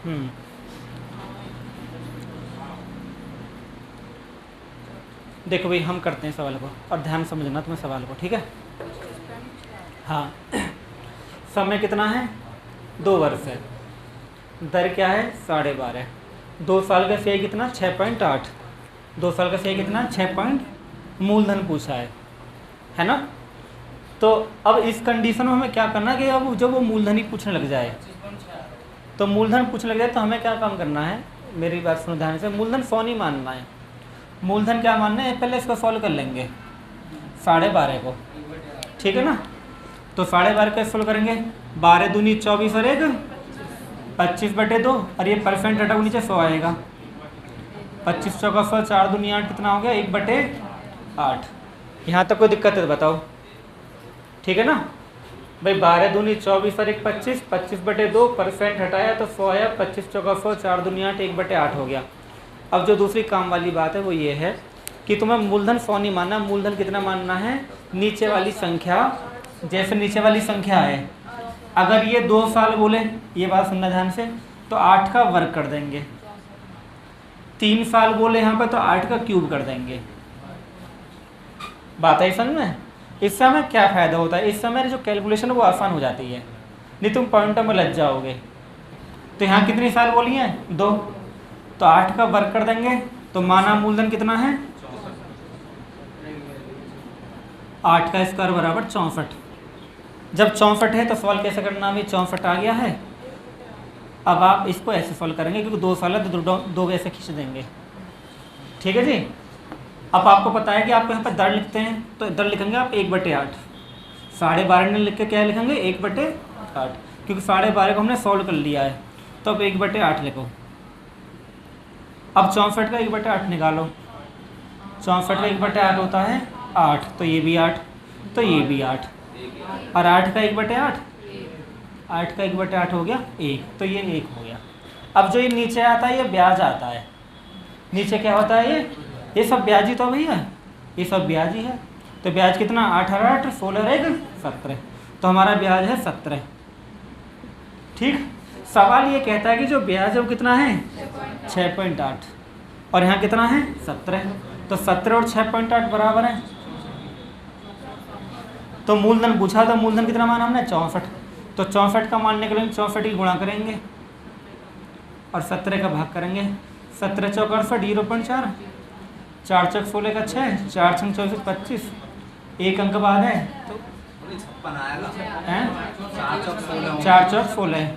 हम्म, देखो भाई हम करते हैं सवाल को और ध्यान समझना तुम्हें सवाल को, ठीक है। हाँ समय कितना है, 2 वर्ष है। दर क्या है, 12.5। 2 साल का सीआई कितना, 6.8। 2 साल का सीआई कितना, 6 पॉइंट, मूलधन पूछा है ना। तो अब इस कंडीशन में हमें क्या करना है कि अब जब वो मूलधन ही पूछने लग जाए, तो मूलधन पूछने लग जाए तो हमें क्या काम करना है, मेरी बात सुनो ध्यान से। मूलधन 100 नहीं मानना है, मूलधन क्या मानना है, पहले इसको सॉल्व कर लेंगे 12.5 को, ठीक है ना। तो 12.5 का सॉल्व करेंगे, 12 दूनी 24 और 1 25/2, और ये परसेंट हटा नीचे 100 आएगा। 25 चौका 100, 4 दूनी 8, कितना हो गया, 1/8। यहाँ तक कोई दिक्कत है तो बताओ, ठीक है ना भाई। 12 दूनी 24 और 1 25, 25/2, परसेंट हटाया तो 100 आया। 25 चौका 100, 4 दूनी 8, 1/8 हो गया। अब जो दूसरी काम वाली बात है वो ये है कि तुम्हें मूलधन 100 नहीं मानना, मूलधन कितना मानना है, नीचे वाली संख्या। जैसे नीचे वाली संख्या है, अगर ये 2 साल बोले, ये बात सुनना ध्यान से, तो 8 का वर्ग कर देंगे। 3 साल बोले यहाँ पर तो 8 का क्यूब कर देंगे। बात है समझ में। इससे हमें क्या फ़ायदा होता है, इस समय जो कैलकुलेशन है वो आसान हो जाती है, नहीं तुम पॉइंटों में लग जाओगे। तो यहाँ कितनी साल बोली हैं, 2, तो 8 का वर्ग कर देंगे, तो माना मूलधन कितना है, 8 का स्क्वायर बराबर 64। जब 64 है तो सॉल्व कैसे करना, अभी 64 आ गया है। अब आप इसको ऐसे सॉल्व करेंगे क्योंकि 2 साल है तो 2 ऐसे खींच देंगे, ठीक है जी। अब आपको पता है कि आप यहाँ पर दर लिखते हैं, तो दर लिखेंगे आप 1/8। 12.5 ने लिख के क्या लिखेंगे, 1/8, क्योंकि 12.5 को हमने सॉल्व कर लिया है, तो अब 1/8 लिखो। अब 64 का 1/8 निकालो, 64 का 1/8 होता है 8, तो ये भी 8, तो ये भी 8, और 8 का 1/8, 8 का 1/8 हो गया 1, तो ये 1 हो गया। अब जो ये नीचे आता है ये ब्याज आता है, नीचे क्या होता है, ये सब ब्याज ही तो भैया, ये सब ब्याज ही है। तो ब्याज कितना, 8 और 8 16 1 17, तो हमारा ब्याज है 17, ठीक। सवाल ये कहता है कि जो ब्याज है वो कितना है, 6.8, और यहाँ कितना है 17, तो 17 और 6.8 बराबर है। तो मूलधन पूछा, तो मूलधन कितना माना हमने, 64, तो 64 का मान निकलेंगे, 64 की गुणा करेंगे और 17 का भाग करेंगे। 17 चौका 68, 0.4, 4 चौक 16 का 6, 4 छंग 24 25, एक अंक बाद है तो 4 चौक 16,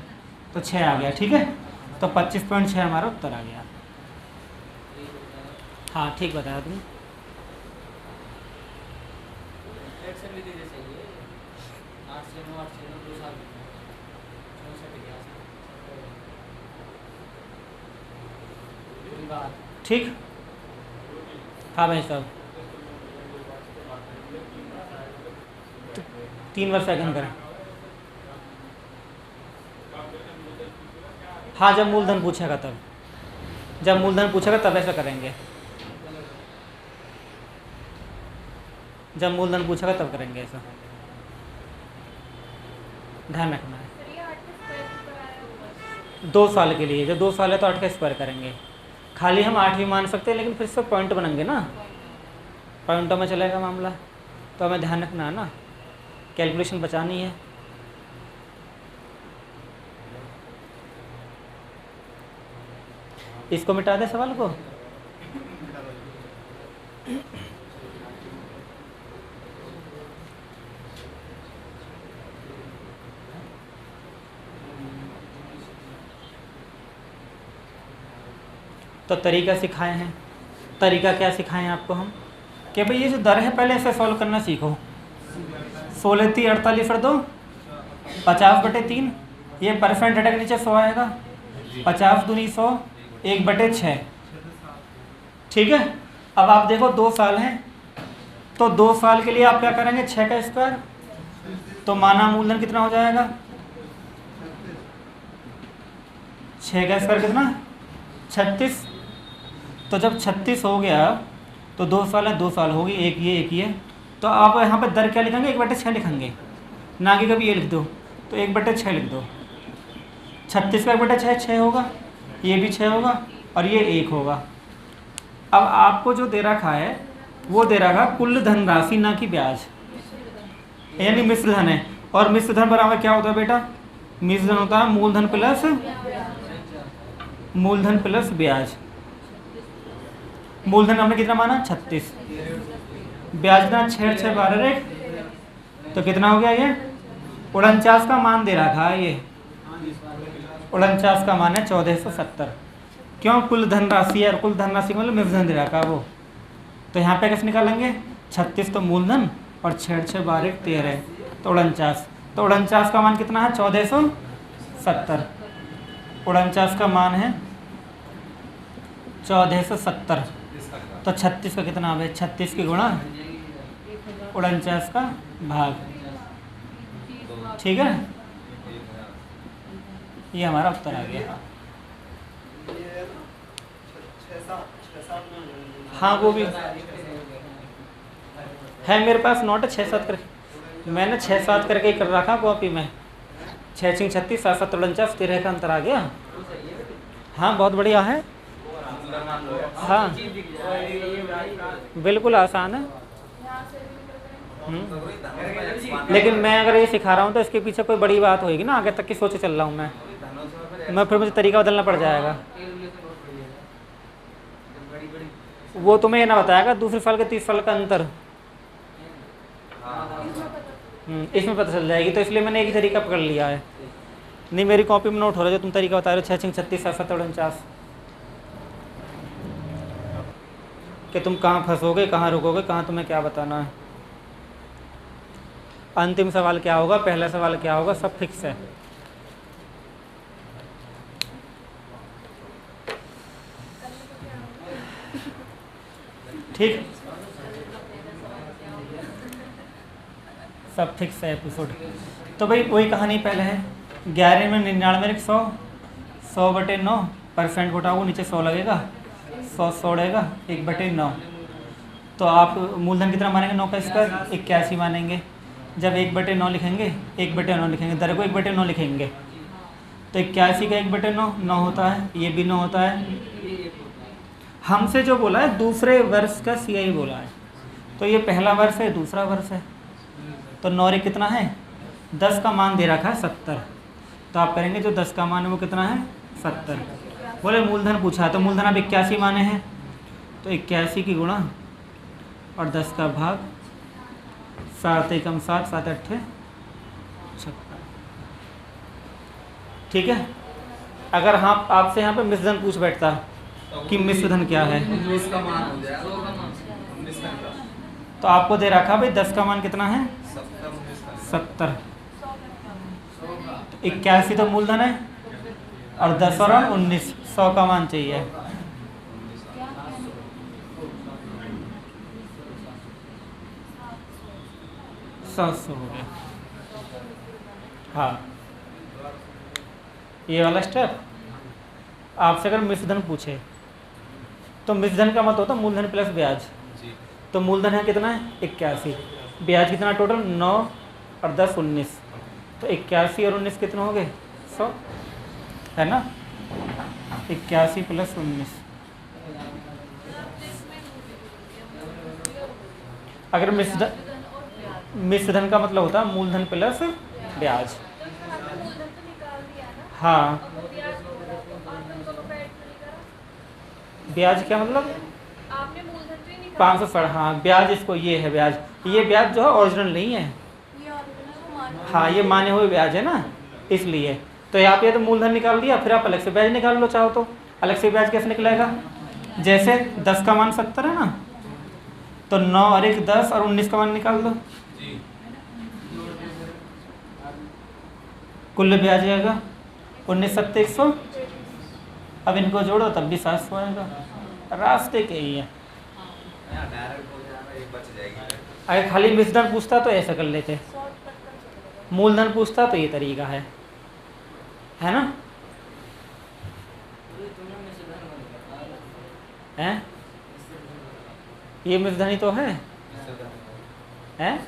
तो 6 आ गया, ठीक है। तो 25.6 हमारा उत्तर आ गया। हाँ ठीक बताया तुमने। ठीक, हाँ भाई साहब, 3 वर्ष सेकंड करें। हाँ जब मूलधन पूछेगा तब, जब मूलधन पूछेगा तब ऐसा करेंगे, जब मूलधन पूछेगा तब करेंगे ऐसा, ध्यान रखना है। 2 साल के लिए, जब 2 साल है तो 8 का स्क्वायर करेंगे। खाली हम 8 भी मान सकते हैं, लेकिन फिर से पॉइंट बनेंगे ना, पॉइंटों में चलेगा मामला, तो हमें ध्यान रखना है ना, कैलकुलेशन बचानी है। इसको मिटा दे सवाल को, तो तरीका सिखाए हैं। तरीका क्या सिखाएं आपको हम, कि भाई ये जो दर है पहले इसे सॉल्व करना सीखो। 16 3 48 कर दो, 50/3, ये परसेंट हटा के नीचे 100 आएगा। 50 दूनी 100, 1/6, ठीक है। अब आप देखो 2 साल हैं, तो 2 साल के लिए आप क्या करेंगे, 6 का स्क्वायर, तो माना मूलधन कितना हो जाएगा, 6 का स्क्वायर कितना, 36। तो जब 36 हो गया तो 2 साल है, 2 साल होगी, एक ये है, तो आप यहाँ पर दर क्या लिखेंगे, 1/6 लिखेंगे, ना कि कभी ये लिख दो, तो 1/6 लिख दो। 36 का 1/6 6 होगा, ये भी 6 होगा और ये 1 होगा। अब आपको जो दे रखा है वो दे रखा कुल धनराशि ना कि ब्याज, यानी मिश्र धन है। और मिश्र धन बराबर क्या होता है बेटा? मिश्र धन होता है मूलधन प्लस ब्याज। मूलधन हमने कितना माना? 36। ब्याज ना 6 6 12 तो कितना हो गया? ये 49 का मान दे रखा है। ये 49 का मान है 1470। क्यों? कुल धनराशि है, कुल धनराशि मतलब मिश्र धन दे रखा है वो। तो यहाँ पे कैसे निकालेंगे? 36 तो मूलधन और 6 6 12 13 तो 49। तो 49 का मान कितना है? 1470। 49 का मान है 1470। तो 36 का कितना है? 36 की गुणा 49 का भाग। ठीक है, ये हमारा उत्तर आ गया। हाँ वो भी है मेरे पास नोट है 6 7 करके, मैंने 6 7 करके ही कर रखा कॉपी में। 6 6 36 7 7 49 13 का अंतर आ गया। हाँ बहुत बढ़िया है। हाँ बिल्कुल आसान है। लेकिन मैं अगर ये सिखा रहा हूँ तो इसके पीछे कोई बड़ी बात होगी ना, आगे तक की सोच चल रहा हूँ मैं फिर मुझे तरीका बदलना पड़ जाएगा। वो तुम्हें ये ना बताएगा दूसरे साल के 30 साल का अंतर, इसमें पता चल जाएगी। तो इसलिए मैंने एक ही तरीका पकड़ लिया है। नहीं मेरी कॉपी में नोट हो रहा है जो तुम तरीका बता रहे हो 6 6 36 7 7 49 कि तुम कहाँ फंसोगे, कहाँ रुकोगे, कहाँ तुम्हें क्या बताना है। अंतिम सवाल क्या होगा, पहला सवाल क्या होगा, सब फिक्स है। ठीक, सब फिक्स है एपिसोड। तो भाई वही कहानी पहले है 11 में 99 100 100/9 घटाओ, नीचे 100 लगेगा, 100 रहेगा 1/9। तो आप मूलधन कितना मानेंगे? 9 का स्क्वायर 81 मानेंगे। जब 1/9 लिखेंगे 1/9 लिखेंगे, दर को 1/9 लिखेंगे तो 81 का 1/9 9 होता है, ये भी 9 होता है। हमसे जो बोला है दूसरे वर्ष का CI बोला है, तो ये पहला वर्ष है दूसरा वर्ष है। तो 9 कितना है? 10 का मान दे रखा है 70। तो आप करेंगे जो 10 का मान है वो कितना है? 70। बोले मूलधन पूछा है तो मूलधन आप 81 माने हैं, तो 81 की गुणा और 10 का भाग, 7 एकम 7 7 8 56। ठीक है। अगर हाँ आपसे यहाँ पे मिश्रधन पूछ बैठता कि मिश्रधन क्या है, तो आपको दे रखा भाई 10 का मान कितना है? 70। 81 तो मूलधन है और 10 और 19 100 का मान चाहिए। हो गया। हाँ ये वाला स्टेप। आपसे अगर मिश्रधन पूछे तो मिश्रधन का मतलब होता है मूलधन प्लस ब्याज। तो मूलधन है कितना है? 81। ब्याज कितना टोटल? 9 और 10 19। तो 81 और 19 कितना हो गए? 100 है ना। 81 + 19। अगर मिश्रधन का मतलब होता है मूलधन प्लस ब्याज। हाँ ब्याज क्या मतलब? 560। हाँ ब्याज इसको ये है ब्याज, ये ब्याज जो है ओरिजिनल नहीं है। हाँ ये माने हुए ब्याज है ना, इसलिए। तो यहाँ पे तो मूलधन निकाल दिया, फिर आप अलग से ब्याज निकाल लो चाहो तो। अलग से ब्याज कैसे निकलेगा? जैसे 10 का मान 70 है ना, तो 9 और 1 10 और 19 का मान निकाल दो, कुल ब्याज आएगा 19 7 100। अब इनको जोड़ो तब भी 700 आएगा। रास्ते के ही है। अगर खाली मिश्रधन पूछता तो ऐसा कर लेते, मूलधन पूछता तो ये तरीका है ना। हैं? ये मिश्रधन ही तो है। हैं?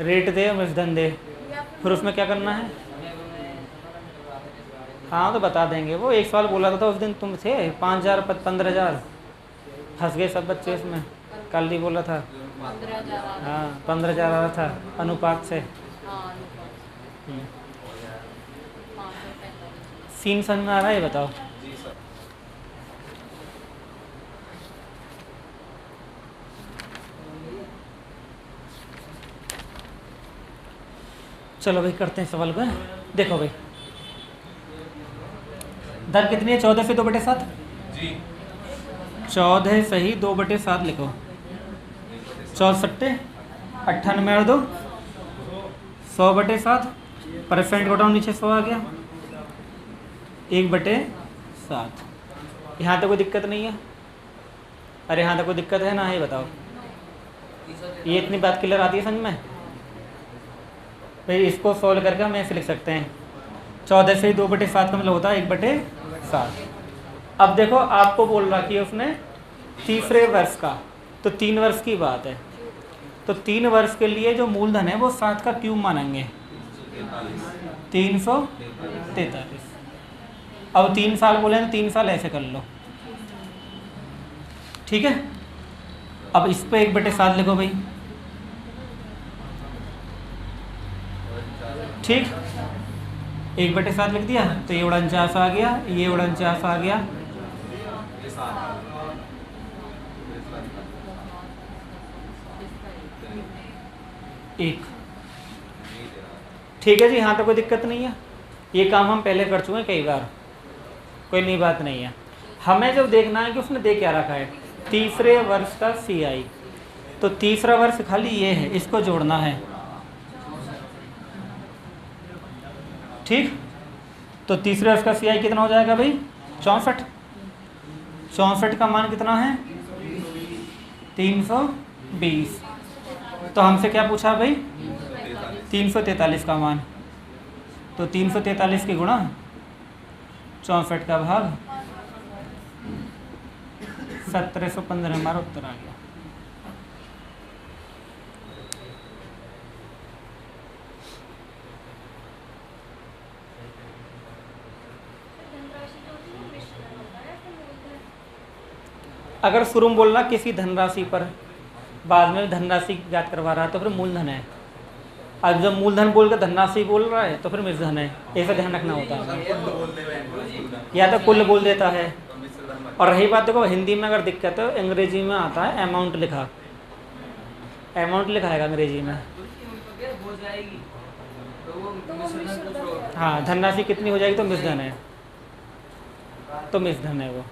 रेट दे मजदन दे, फिर उसमें क्या करना है? हाँ तो बता देंगे। वो एक सवाल बोला था उस दिन तुम थे, 5,000 15,000, फंस गए सब बच्चे इसमें। कल ही बोला था। 15,000। हाँ 15,000 आ रहा था अनुपात से। सीन समझ में आ रहा है? बताओ। चलो भाई करते हैं सवाल को। देखो भाई दर कितनी है? 14 से 2/7 जी। 14 सही 2/7 लिखो। 64 98 और 2 100/7 परसेंट घटाओ नीचे 100 आ गया 1/7। यहाँ तक कोई दिक्कत नहीं है? अरे यहाँ तक कोई दिक्कत है ना? ये बताओ। ये इतनी बात क्लियर आती है समझ में? भाई इसको सॉल्व करके हम ऐसे लिख सकते हैं 14 से 2/7 का मतलब होता है 1/7। अब देखो आपको बोल रहा कि उसने तीसरे वर्ष का, तो 3 वर्ष की बात है, तो 3 वर्ष के लिए जो मूलधन है वो 7 का क्यूब मानेंगे 343। अब 3 साल बोले तो 3 साल ऐसे कर लो, ठीक है। अब इस पे 1/7 लिखो भाई, ठीक। 1/7 लिख दिया तो ये 49 आ गया, ये 49 आ गया। एक, ठीक है जी। यहाँ तो कोई दिक्कत नहीं है, ये काम हम पहले कर चुके हैं कई बार, कोई नई बात नहीं है। हमें जब देखना है कि उसने दे क्या रखा है, तीसरे वर्ष का CI, तो तीसरा वर्ष खाली ये है, इसको जोड़ना है, ठीक। तो तीसरे वर्ष का CI कितना हो जाएगा भाई? 64। 64 का मान कितना है? 320। तो हमसे क्या पूछा भाई? 343 का मान। तो 343 के गुणा 64 का भाग 1715 हमारा उत्तर आ गया। अगर शुरू में बोलना किसी धनराशि पर, बाद में धनराशि ज्ञात करवा रहा है तो फिर मूलधन है। अब जब मूलधन बोल कर धनराशि बोल रहा है तो फिर मिश्रधन है, ऐसा ध्यान रखना होता है। या तो कुल बोल देता है। और रही बात देखो हिंदी में अगर दिक्कत है, अंग्रेजी में आता है अमाउंट लिखा, अमाउंट लिखा है अंग्रेजी में। हाँ धनराशि कितनी हो जाएगी तो मिश्रधन है, तो मिश्रधन है वो।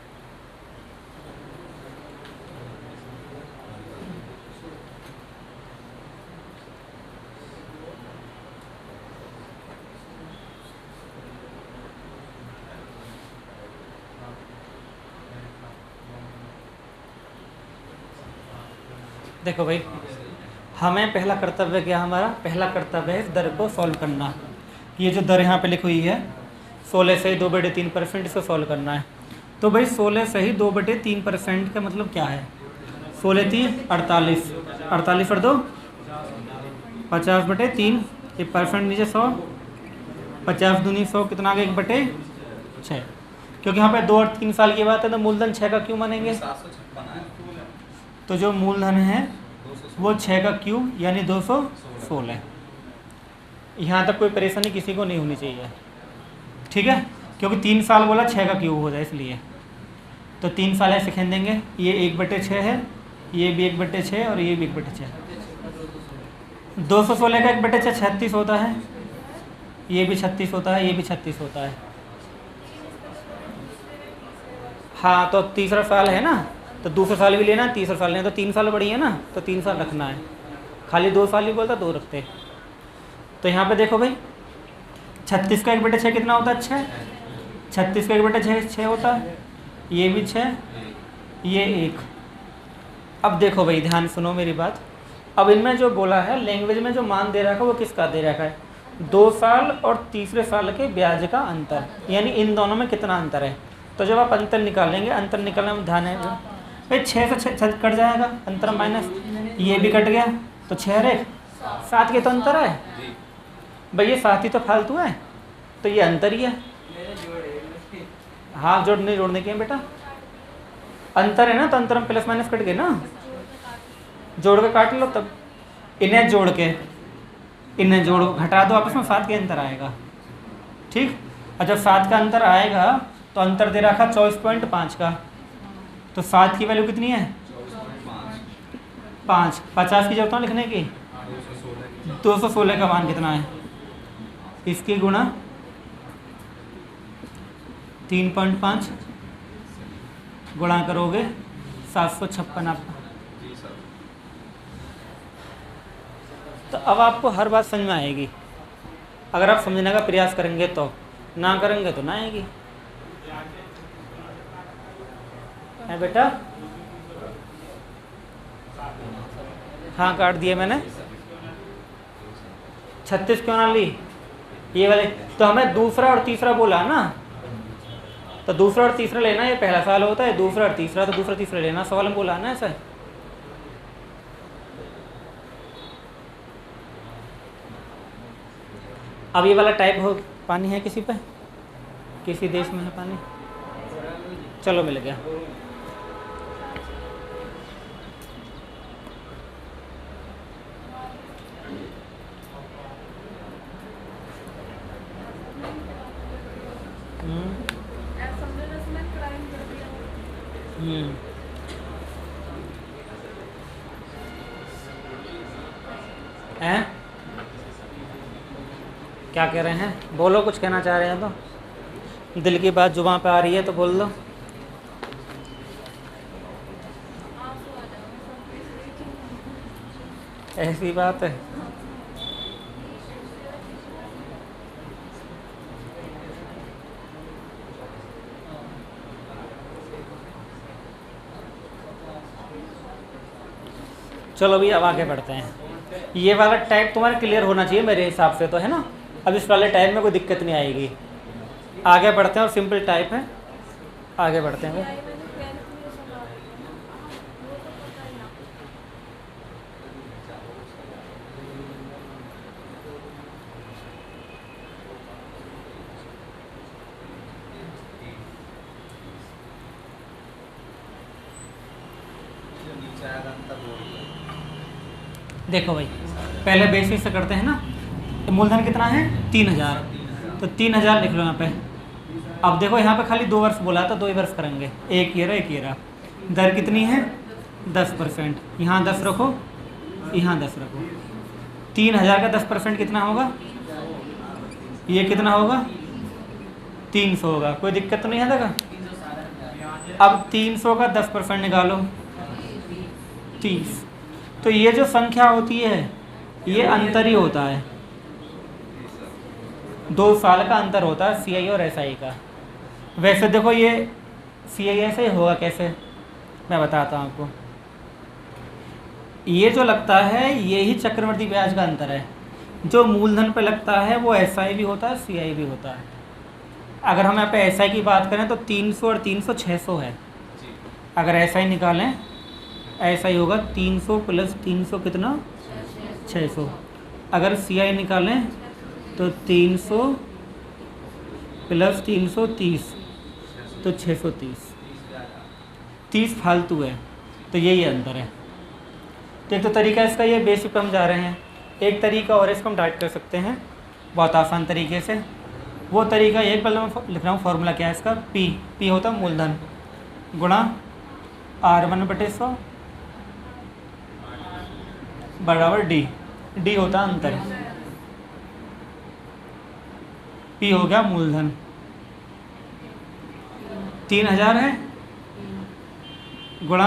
देखो भाई हमें पहला कर्तव्य क्या, हमारा पहला कर्तव्य है दर को सॉल्व करना। ये जो दर यहाँ पे लिखी हुई है 16 से 2/3%, इसको सॉल्व करना है। तो भाई 16 से ही 2/3% का मतलब क्या है? 16 3 48, 48 और 2 50/3, ये परसेंट नीचे 100, 50 दूनी 100 कितना आ गया 1/6। क्योंकि यहाँ पे 2 और 3 साल की बात है तो मूलधन 6 का क्यों मानेंगे? तो जो मूलधन है वो 6 का क्यूब यानी 216। यहाँ तक कोई परेशानी किसी को नहीं होनी चाहिए, ठीक है। क्योंकि 3 साल बोला 6 का क्यूब हो जाए इसलिए, तो 3 साल ऐसे खेल देंगे। ये 1/6 है, ये भी 1/6 और ये भी 1/6। 216 का 1/6 36 होता है, ये भी 36 होता है, ये भी 36 होता है। हाँ तो तीसरा साल है ना, तो दूसरा साल भी लेना, तीसरा साल लेना, तो 3 साल बढ़िया ना, तो 3 साल रखना है। खाली 2 साल ही बोलता 2 रखते। तो यहाँ पे देखो भाई 36 का 1/6 कितना होता है? 6। 36 का 1/6 6 होता है, ये भी 6, ये 1। अब देखो भाई ध्यान सुनो मेरी बात। अब इनमें जो बोला है लैंग्वेज में जो मान दे रखा है वो किसका दे रखा है? 2 साल और तीसरे साल के ब्याज का अंतर, यानी इन दोनों में कितना अंतर है। तो जब आप अंतर निकालेंगे, अंतर निकालने में ध्यान है भाई 6 से 6 कट जाएगा, अंतर माइनस, ये भी कट गया, तो 6 और 1 7 के तो अंतर है भाई, ये 7 ही तो फालतू है, तो ये अंतर ही है। हाँ जोड़ने के हैं बेटा, अंतर है ना, तो अंतर में प्लस माइनस कट गए ना, जोड़ के काट लो, तब इन्हें जोड़ के इन्हें जोड़ घटा दो आपस में, 7 के अंतर आएगा। ठीक, और जब 7 का अंतर आएगा तो अंतर दे रखा 24.5 का, तो 7 की वैल्यू कितनी है 5, 50 की जरूरत है लिखने की, 216 का मान कितना है, इसकी गुणा 3.5 गुणा करोगे 756 आपका। तो अब आपको हर बात समझ में आएगी, अगर आप समझने का प्रयास करेंगे तो, ना करेंगे तो ना आएगी। है बेटा? हाँ काट दिए मैंने। 36 क्यों ना ली ये वाले, तो हमें दूसरा और तीसरा बोला ना, तो दूसरा और तीसरा लेना, ये पहला सवाल होता है, दूसरा और तीसरा, तो दूसरा तीसरा लेना सवाल में बोला ना ऐसा। अब ये वाला टाइप हो, पानी है किसी पे, किसी देश में है पानी, चलो मिल गया। हैं क्या कह रहे हैं, बोलो, कुछ कहना चाह रहे हैं तो, दिल की बात जुबान पे आ रही है तो बोल दो। ऐसी बात है, चलो भैया अब आगे बढ़ते हैं। ये वाला टाइप तुम्हारा क्लियर होना चाहिए मेरे हिसाब से तो, है ना। अब इस वाले टाइप में कोई दिक्कत नहीं आएगी। आगे बढ़ते हैं, और सिंपल टाइप है, आगे बढ़ते हैं। देखो भाई, पहले बेसिक से करते हैं ना। मूलधन कितना है 3000, तो 3000 लिख लो यहाँ पे। अब देखो यहाँ पे खाली 2 वर्ष बोला था, 2 ही वर्ष करेंगे, एक ईयर। दर कितनी है 10%, यहाँ 10 रखो, यहाँ 10 रखो। 3000 का 10% कितना होगा, ये कितना होगा 300 होगा, कोई दिक्कत तो नहीं है देखा। अब 300 का 10% निकालो 30, तो ये जो संख्या होती है ये अंतर ही होता है, 2 साल का अंतर होता है CI और SI का। वैसे देखो ये CI ऐसे होगा कैसे, मैं बताता हूँ आपको। ये जो लगता है ये ही चक्रवर्ती ब्याज का अंतर है, जो मूलधन पे लगता है वो SI भी होता है CI भी होता है। अगर हम यहाँ पे SI की बात करें तो 300 और 300 600 है। अगर SI निकालें, SI होगा 300 प्लस 300 कितना 600। अगर CI निकालें तो 300 प्लस 330 तो 630, 30 फालतू है, तो यही अंतर है। तो एक तो तरीका इसका ये, बेसिक पे हम जा रहे हैं। एक तरीका और इसको हम डाइट कर सकते हैं बहुत आसान तरीके से। वो तरीका एक पहले मैं लिख रहा हूँ, फॉर्मूला क्या है इसका, P होता है मूलधन गुणा R1/100 बराबर D होता है अंतर। P हो गया मूलधन, 3000 है, गुणा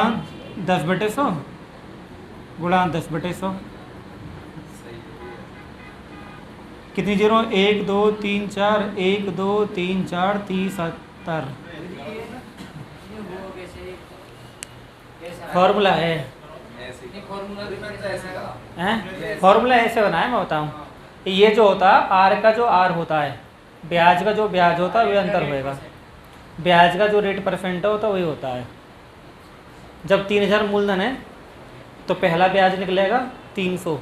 10/100 गुणा 10/100, कितनी जीरो, 1 2 3 4, 1 2 3 4 30 70। फॉर्मूला है, फॉर्मूला ऐसे बनाया, मैं बताऊँ। ये जो होता है आर का जो आर होता है, ब्याज का जो ब्याज होता है वही अंतर होएगा, ब्याज का जो रेट परसेंट होता है वही होता है। जब 3000 मूलधन है तो पहला ब्याज निकलेगा 300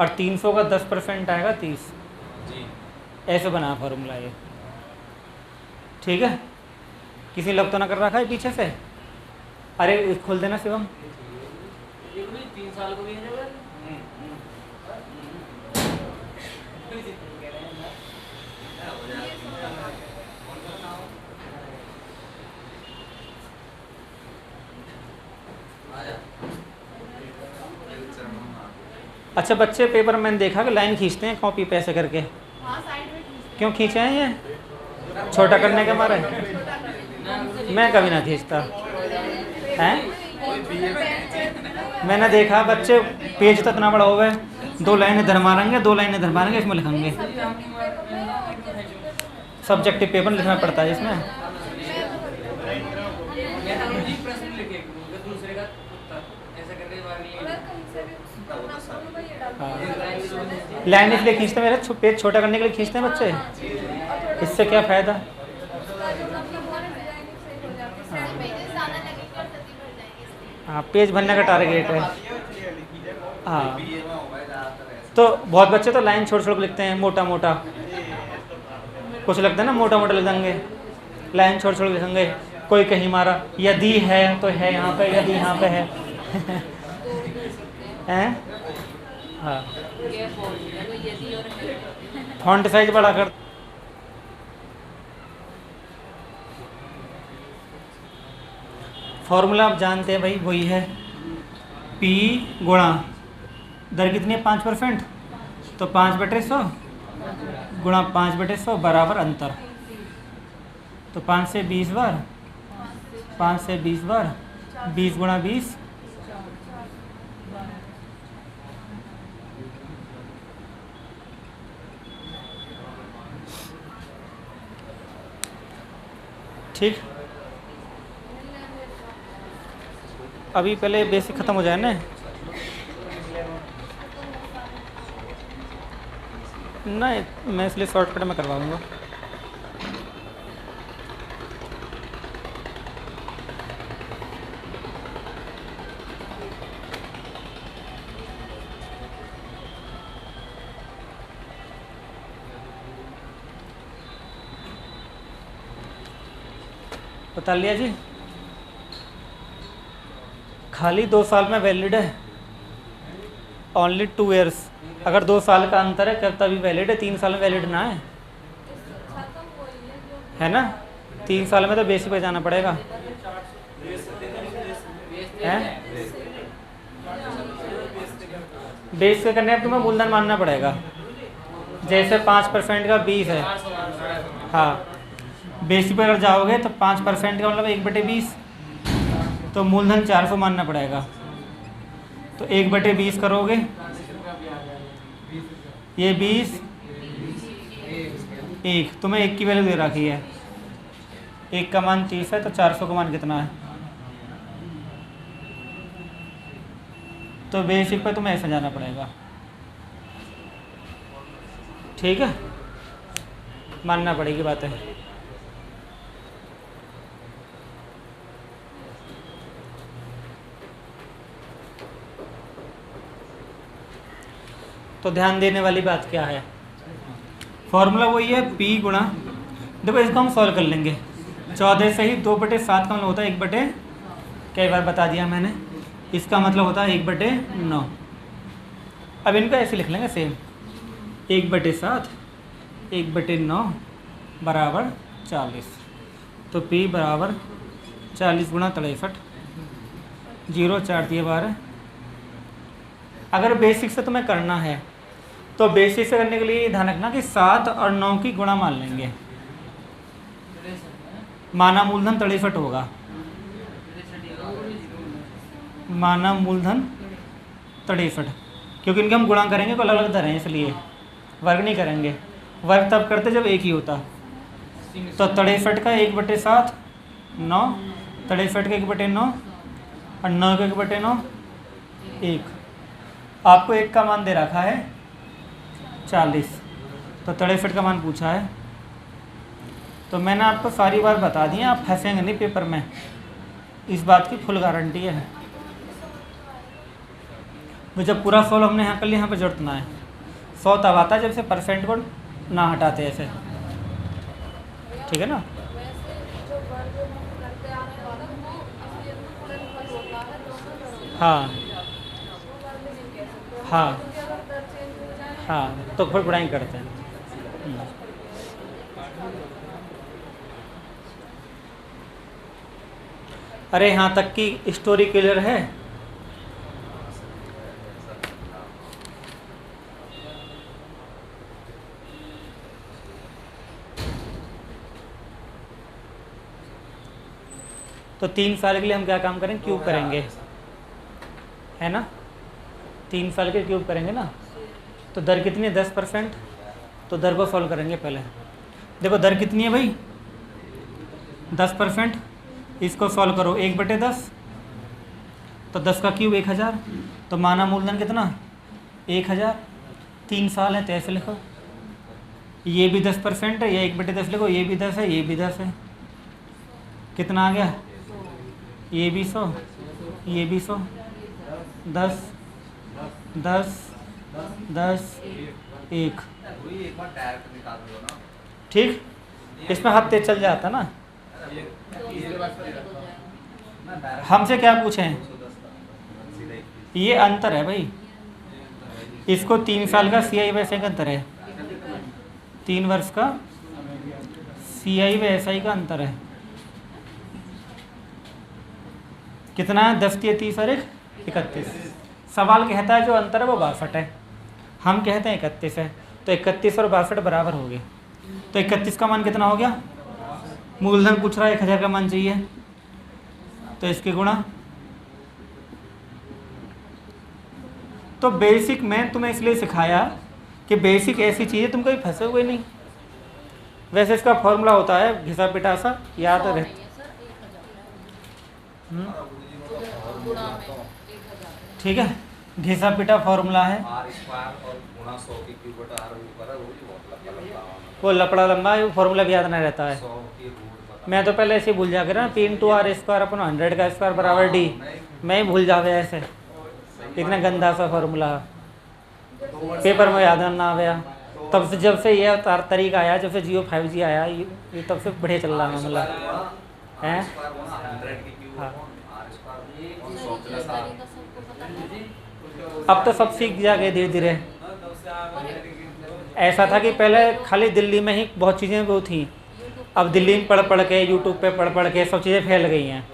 और 300 का 10% आएगा 30। जी। ऐसे बना फॉर्मूला ये, ठीक है। किसी लोग तो ना कर रखा है पीछे से? अरे खोल देना शिवम। 3 साल को भी है जब अच्छा बच्चे पेपर मैंने देखा कि लाइन खींचते हैं कॉपी पे ऐसे करके, क्यों खींचे हैं ये? छोटा करने के मारे? मैं कभी ना खींचता हैं। मैंने देखा बच्चे पेज तो इतना बड़ा हो गए, 2 लाइनें इधर मारेंगे 2 लाइनें इधर मारेंगे, इसमें लिखेंगे। सब्जेक्टिव पेपर लिखना पड़ता है इसमें। लाइन इसलिए खींचते हैं मेरे पेज छोटा करने के लिए खींचते हैं बच्चे, इससे क्या फ़ायदा? हाँ पेज भरने का टारगेट है। हाँ तो बहुत बच्चे तो लाइन छोड़ छोड़ के लिखते हैं मोटा मोटा, कुछ लगता है ना मोटा मोटा लिख देंगे, लाइन छोड़ छोड़ के लिखेंगे। कोई कहीं मारा यदि है तो है यहाँ पे, यदि यहाँ पे है हैं? हाँ फॉन्ट साइज बड़ा कर। फॉर्मूला आप जानते हैं भाई, वही है P गुणा दर कितनी है 5%, तो 5/100 गुणा 5/100 बराबर अंतर। तो 5 से 20 बार, 5 से 20 बार 20 गुणा 20 ठीक। अभी पहले बेसिक ख़त्म हो जाए ना। नहीं मैं इसलिए शॉर्टकट में करवाऊँगा। बता लिया जी। खाली 2 साल में वैलिड है, ओनली 2 ईयर्स। अगर 2 साल का अंतर है कब तभी वैलिड है, 3 साल में वैलिड ना है ना। 3 साल में तो बेसिक पे जाना पड़ेगा है। बेस पे करने पर तुम्हें मूलधन मानना पड़ेगा। जैसे 5% का 20 है, हाँ बेसिक पर अगर जाओगे तो 5% का मतलब 1/20, तो मूलधन 400 मानना पड़ेगा। तो 1/20 करोगे, ये 20 1, तुम्हें 1 की वैल्यू दे रखी है, 1 का मान 30 है, तो 400 का मान कितना है? तो बेसिक पे तुम्हें ऐसे जाना पड़ेगा, ठीक है, मानना पड़ेगी बातें। तो ध्यान देने वाली बात क्या है, फॉर्मूला वही है P गुणा, देखो इसको हम सॉल्व कर लेंगे। 14 से ही 2/7 का मतलब होता है 1/, कई बार बता दिया मैंने, इसका मतलब होता है 1/9। अब इनको ऐसे लिख लेंगे सेम, 1/7 1/9 बराबर 40। तो P बराबर 40 गुणा 63, 0 4 दिए 12। अगर बेसिक से तुम्हें करना है तो बेसिक से करने के लिए ध्यान रखना कि 7 और 9 की गुणा मान लेंगे, माना मूलधन 63 होगा, माना मूलधन 63, क्योंकि इनके हम गुणा करेंगे तो अलग अलग दर हैं, इसलिए वर्ग नहीं करेंगे। वर्ग तब करते जब एक ही होता। तो 63 का 1/7 9, 63 का 1/9 और 9 का 1/9 1। आपको 1 का मान दे रखा है 40, तो 63 का मान पूछा है। तो मैंने आपको सारी बार बता दी, आप फंसेंगे नहीं पेपर में। इस बात की फुल गारंटी है। तो जब पूरा सॉल्व हमने यहाँ कर लिया, यहाँ पे जरूरत ना है। 100 तब आता है जब से परसेंट को ना हटाते ऐसे, ठीक है ना। हाँ हाँ हाँ, तो फिर बुराई करते हैं। अरे यहाँ तक की स्टोरी क्लियर है। तो 3 साल के लिए हम क्या काम करेंगे, क्यूब करेंगे, है ना। 3 साल के क्यूब करेंगे ना। तो दर कितनी है, 10%। तो दर को सॉल्व करेंगे पहले। देखो दर कितनी है भाई, 10%। इसको सॉल्व करो 1/10, तो 10 का क्यूब 1000। तो माना मूलधन कितना, 1000। 3 साल है तो ऐसे लिखो, ये भी 10% है, ये 1/10 लिखो, ये भी 10 है, ये भी 10 है। कितना आ गया, ये भी 100, ये भी 100। 10 10 10 1, ठीक। इसमें हफ्ते चल जाता ना। हमसे क्या पूछें, ये अंतर है भाई। इसको 3 साल का CI व SI का अंतर है, 3 वर्ष का CI व SI का अंतर है। कितना है, 10 × 30 और 31। सवाल कहता है जो अंतर है वो 62 है, हम कहते हैं 31 है। तो 31 और 62 बराबर हो गए। तो 31 का मान कितना हो गया, मूलधन पूछ रहा है 1000 का मान चाहिए, तो इसके गुणा। तो बेसिक मैं तुम्हें इसलिए सिखाया कि बेसिक ऐसी चीज़ है तुम कभी फंसे हुए नहीं। वैसे इसका फॉर्मूला होता है घिसा पिटा सा, याद रहे। ठीक है, घिसा पिटा फॉर्मूला है। वो लपड़ा लंबा है, वो फॉर्मूला भी याद नहीं रहता है। मैं तो पहले ऐसे भूल जा कर ना, 3/r² अपन 100 का स्क्वायर बराबर d, मैं ही भूल जावे ऐसे। इतना गंदा सा फॉर्मूला, पेपर में याद ना आया। तब से जब से ये तरीका आया, जब से Jio 5G आया, ये तब से बढ़िया चल रहा है मामला है। हाँ, अब तो सब सीख जा गए धीरे धीरे। ऐसा था कि पहले खाली दिल्ली में ही बहुत चीज़ें वो थी, अब दिल्ली में पढ़ पढ़ के, यूट्यूब पे पढ़ पढ़ के सब चीज़ें फैल गई हैं।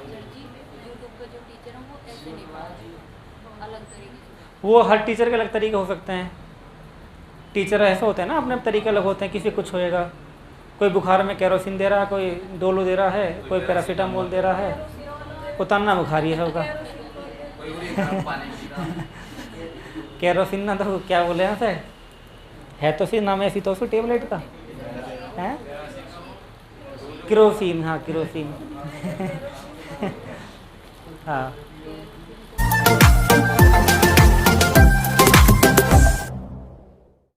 वो हर टीचर के अलग तरीके हो सकते हैं। टीचर ऐसा होता है ना, अपने तरीके अलग होते हैं। किसी कुछ होएगा, कोई बुखार में केरोसिन दे रहा है, कोई डोलो दे रहा है, कोई पैरासीटामोल दे रहा है। उतरना बुखारी है सबका। केरोसिन ना तो क्या बोले यहाँ से, है तो सी नाम ऐसी तो उसको टेबलेट का है, किरोसिन। हाँ किरोसिन। हाँ